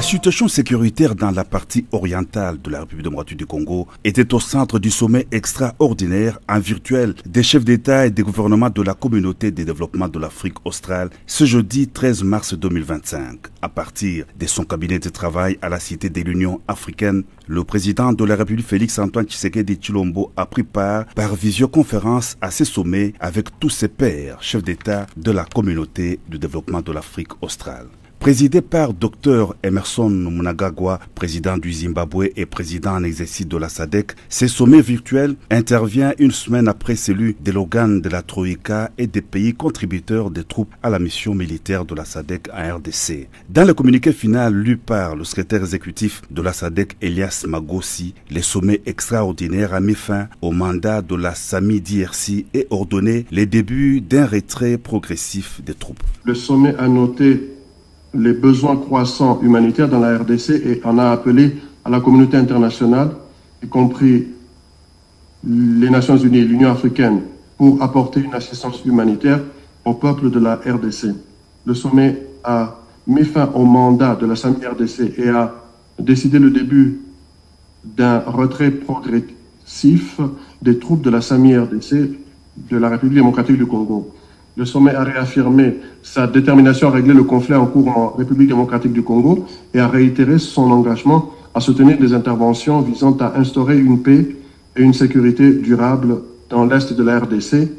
La situation sécuritaire dans la partie orientale de la République démocratique du Congo était au centre du sommet extraordinaire en virtuel des chefs d'État et des gouvernements de la Communauté de développement de l'Afrique australe ce jeudi 13 mars 2025. À partir de son cabinet de travail à la Cité de l'Union africaine, le président de la République Félix-Antoine Tshisekedi Tshilombo a pris part par visioconférence à ce sommet avec tous ses pairs, chefs d'État de la Communauté de développement de l'Afrique australe. Présidé par Dr Emmerson Mnangagwa, président du Zimbabwe et président en exercice de la SADC, ce sommet virtuel intervient une semaine après celui de l'organe de la Troïka et des pays contributeurs des troupes à la mission militaire de la SADC en RDC. Dans le communiqué final lu par le secrétaire exécutif de la SADC, Elias Magossi, le sommet extraordinaire a mis fin au mandat de la SAMI-DRC et ordonné le début d'un retrait progressif des troupes. Le sommet a noté les besoins croissants humanitaires dans la RDC et en a appelé à la communauté internationale, y compris les Nations Unies et l'Union africaine, pour apporter une assistance humanitaire au peuple de la RDC. Le sommet a mis fin au mandat de la SAMI-RDC et a décidé le début d'un retrait progressif des troupes de la SAMI-RDC de la République démocratique du Congo. Le sommet a réaffirmé sa détermination à régler le conflit en cours en République démocratique du Congo et a réitéré son engagement à soutenir des interventions visant à instaurer une paix et une sécurité durable dans l'Est de la RDC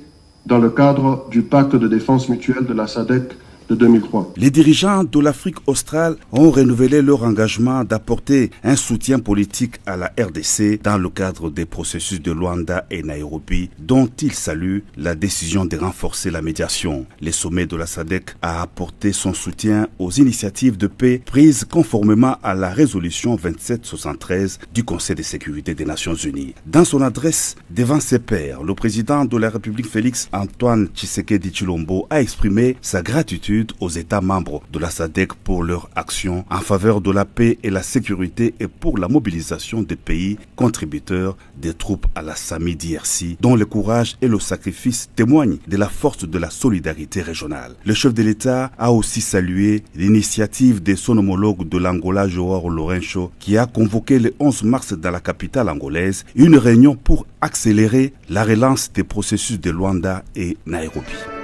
dans le cadre du pacte de défense mutuelle de la SADC de 2003. Les dirigeants de l'Afrique australe ont renouvelé leur engagement d'apporter un soutien politique à la RDC dans le cadre des processus de Luanda et Nairobi, dont ils saluent la décision de renforcer la médiation. Le sommet de la SADC a apporté son soutien aux initiatives de paix prises conformément à la résolution 2773 du Conseil de sécurité des Nations Unies. Dans son adresse devant ses pairs, le président de la République Félix-Antoine Tshisekedi Tshilombo a exprimé sa gratitude aux États membres de la SADC pour leur action en faveur de la paix et la sécurité et pour la mobilisation des pays contributeurs des troupes à la SAMI-DRC, dont le courage et le sacrifice témoignent de la force de la solidarité régionale. Le chef de l'État a aussi salué l'initiative de son homologue de l'Angola, Joao Lourenço, qui a convoqué le 11 mars dans la capitale angolaise une réunion pour accélérer la relance des processus de Luanda et Nairobi.